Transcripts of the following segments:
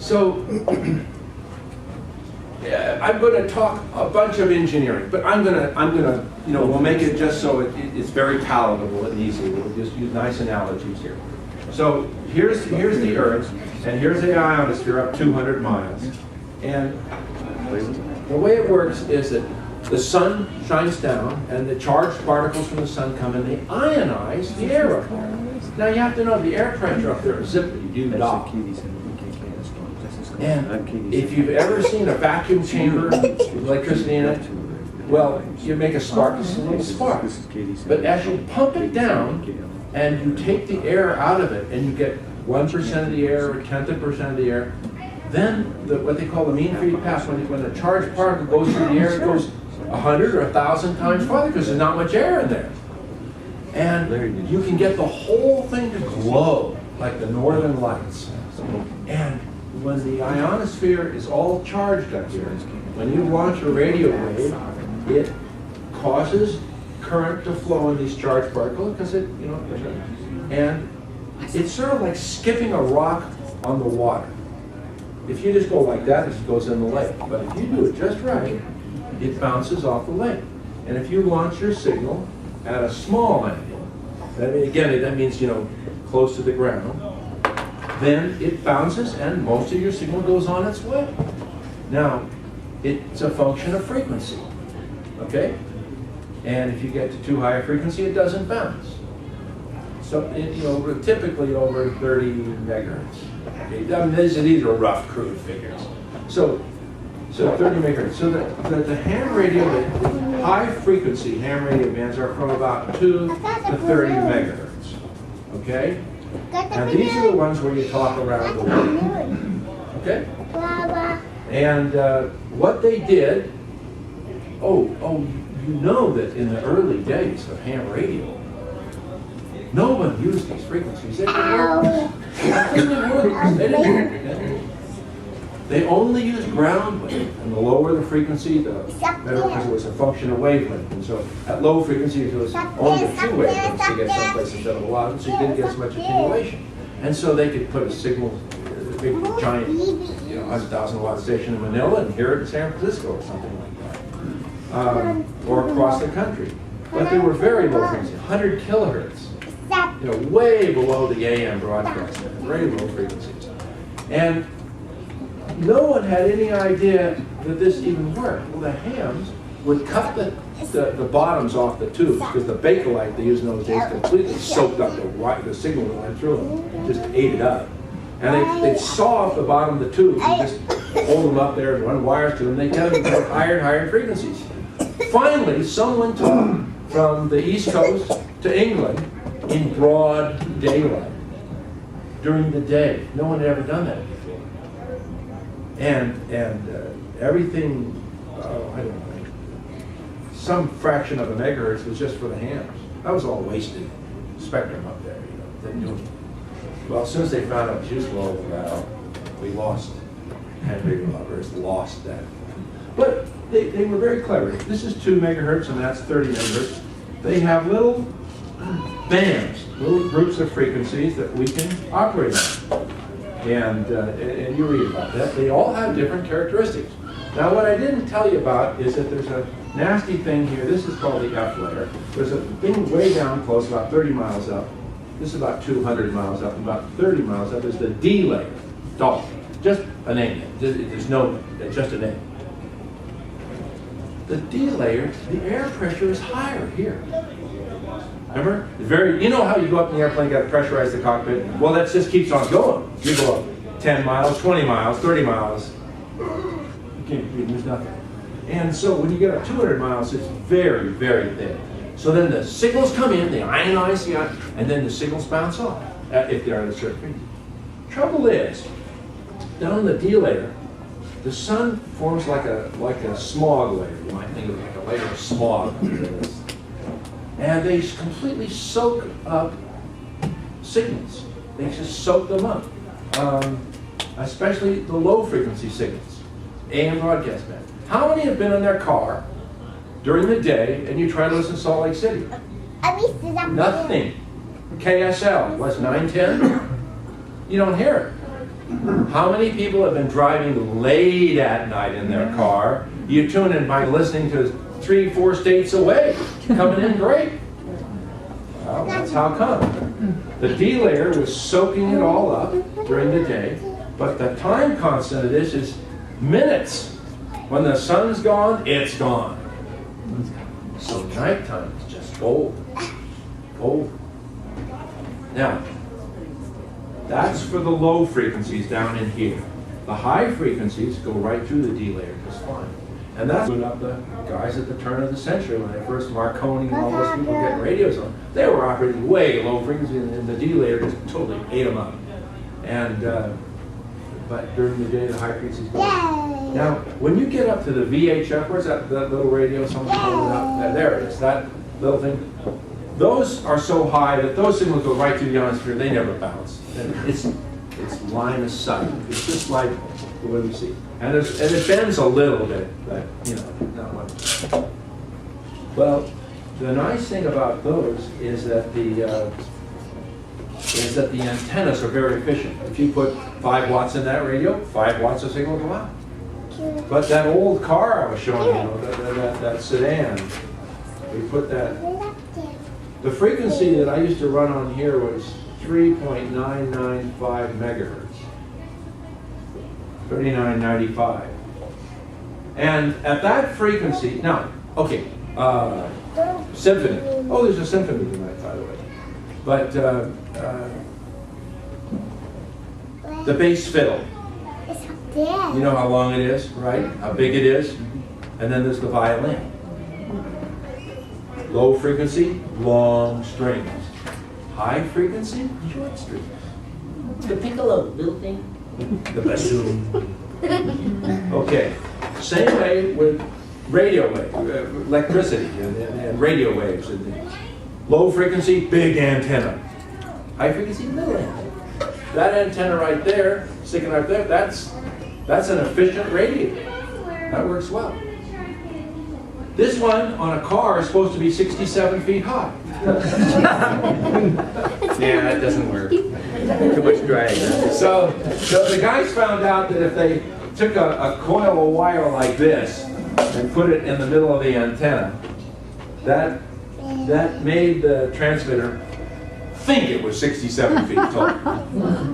So, yeah, I'm going to talk a bunch of engineering, but I'm gonna, we'll make it just so it's very palatable and easy. We'll just use nice analogies here. So here's the Earth, and here's the ionosphere up 200 miles. And the way it works is that the sun shines down, and the charged particles from the sun come and they ionize the air up there. Now you have to know the air pressure up there is zippity-doo-dah. And if you've ever seen a vacuum chamber with electricity in it, well, you make a spark, it's a little spark. But as you pump it down and you take the air out of it and you get 1% of the air or 1/10% of the air, then what they call the mean free path, when a charged particle goes through the air, it goes 100 or 1,000 times farther because there's not much air in there. And you can get the whole thing to glow like the northern lights. And when the ionosphere is all charged up here, when you launch a radio wave, it causes current to flow in these charged particles because and it's sort of like skipping a rock on the water. If you just go like that, it goes in the lake. But if you do it just right, it bounces off the lake. And if you launch your signal at a small angle, that means close to the ground, then it bounces and most of your signal goes on its way. Now, it's a function of frequency, okay? And if you get to too high a frequency, it doesn't bounce. So, typically over 30 megahertz. Okay? I mean, these are rough, crude figures. So 30 megahertz. So the ham radio, the high frequency ham radio bands are from about 2 to 30 megahertz, okay? And these are the ones where you talk around the world, okay? And what they did, you know that in the early days of ham radio, no one used these frequencies. They didn't. They only used ground wave, and the lower the frequency, the better, because it was a function of wavelength. And so at low frequencies, it was only a few wavelengths to get someplace instead of a lot, so you didn't get as much attenuation. And so they could put a signal, a big giant, 100,000 watt station in Manila and hear it in San Francisco or something like that, or across the country. But they were very low frequency, 100 kilohertz, way below the AM broadcast, very low frequencies. And no one had any idea that this even worked. Well, the hams would cut the bottoms off the tubes because the Bakelite they used in those days completely soaked up the signal that went through them, just ate it up. And they'd saw off the bottom of the tubes and just hold them up there and run wires to them. They kept them going higher and higher frequencies. Finally, someone took from the East Coast to England in broad daylight during the day. No one had ever done that before. And everything, I don't know, some fraction of a megahertz was just for the hams. That was all wasted spectrum up there. Well, as soon as they found out it was useful, we lost. Ham radio lovers lost that. But they were very clever. This is 2 megahertz and that's 30 megahertz. They have little bands, little groups of frequencies that we can operate on. And you read about that. They all have different characteristics. Now, what I didn't tell you about is that there's a nasty thing here. This is called the F layer. There's a thing way down close, about 30 miles up. This is about 200 miles up, and about 30 miles up is the D layer. Dog. Just a name. There's no, just a name. The D layer, the air pressure is higher here. Remember? You know how you go up in the airplane, you got to pressurize the cockpit? Well, that just keeps on going. You go up 10 miles, 20 miles, 30 miles. You can't breathe, there's nothing. And so when you get up 200 miles, it's very, very thin. So then the signals come in, they ionize the ion, and then the signals bounce off if they're at a certain frequency. Trouble is, down in the D layer, the sun forms like a smog layer. You might think of it like a layer of smog. And they completely soak up signals. They just soak them up, especially the low frequency signals, AM broadcast band. How many have been in their car during the day and you try to listen to Salt Lake City? Nothing. KSL, what's 910? You don't hear it. How many people have been driving late at night in their car? You tune in by listening to 3-4 states away, coming in great. Well, that's how come. The D layer was soaking it all up during the day, but the time constant of this is minutes. When the sun's gone, it's gone. So nighttime is just gold. Gold. Now, that's for the low frequencies down in here. The high frequencies go right through the D layer just fine. And that's what up the guys at the turn of the century when they first Marconi and all those people getting radios on. They were operating way low frequency, and the D layer just totally ate them up. And but during the day, the high frequencies go. Now, when you get up to the VHF, where's that little radio? Someone's holding it up. There it is. That little thing. Those are so high that those signals go right through the ionosphere. They never bounce. And it's line of sight. It's just like the way we see. And it bends a little bit, but you know, not much. Well, the nice thing about those is that the antennas are very efficient. If you put 5 watts in that radio, 5 watts of signal will go out. But that old car I was showing you, that sedan, we put that. The frequency that I used to run on here was 3.995 megahertz. 3995. And at that frequency, now, okay, symphony. Oh, there's a symphony tonight, by the way. But the bass fiddle. You know how long it is, right? How big it is? And then there's the violin. Low frequency, long strings. High frequency, short strings. The piccolo, little thing. The bassoon. Okay. Same way with radio waves, electricity and radio waves. Low frequency, big antenna. High frequency, little antenna. That antenna right there, sticking right there, that's an efficient radio. That works well. This one on a car is supposed to be 67 feet high. Yeah, that doesn't work. Too much drag. So the guys found out that if they took a coil of wire like this and put it in the middle of the antenna, that made the transmitter think it was 67 feet tall.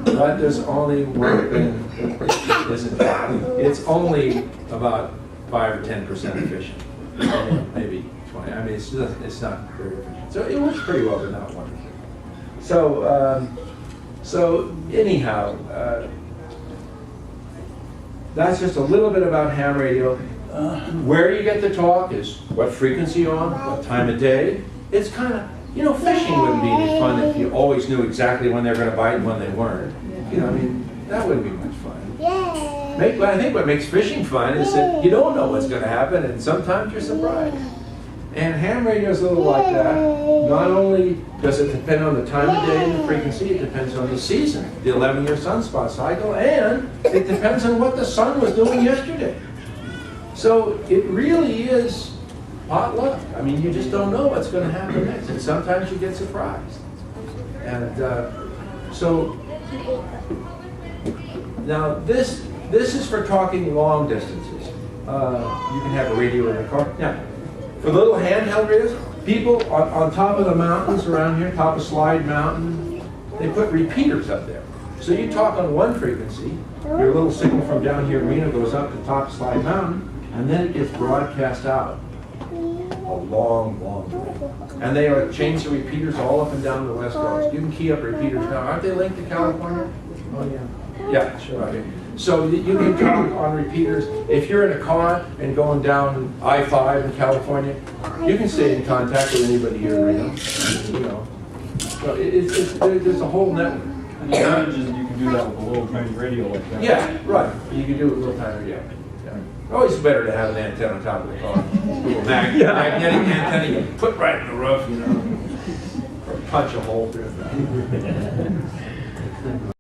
But there's only one thing that isn't that. It's only about 5 or 10% efficient. Maybe 20. I mean, it's not very efficient. So it works pretty well, but not wonderful. So anyhow, that's just a little bit about ham radio. Where you get the talk is what frequency you're on, what time of day. It's kind of, you know, fishing wouldn't be any fun if you always knew exactly when they were going to bite and when they weren't. You know, I mean, that wouldn't be much fun. I think what makes fishing fun is that you don't know what's going to happen, and sometimes you're surprised. And ham radio is a little like that. Not only does it depend on the time of day and the frequency, it depends on the season, the 11-year sunspot cycle, and it depends on what the sun was doing yesterday. So it really is pot luck. I mean, you just don't know what's going to happen next, and sometimes you get surprised. And so now this is for talking long distances. You can have a radio in the car. Now, for little handheld radios, people on top of the mountains around here, top of Slide Mountain, they put repeaters up there. So you talk on one frequency, your little signal from down here in Reno goes up to top of Slide Mountain, and then it gets broadcast out a long, long way. And they are changed the repeaters all up and down the West Coast. You can key up repeaters now. Aren't they linked to California? Oh, yeah. Yeah, sure. Okay. So you can talk on repeaters. If you're in a car and going down I-5 in California, you can stay in contact with anybody here in Reno. You know, so there's a whole network. And the advantage is that you can do that with a little tiny radio like that. Yeah, right. You can do it with a little tiny radio. Yeah. Always better to have an antenna on top of the car. Little magnetic antenna you can put right in the roof, you know, or punch a hole through it.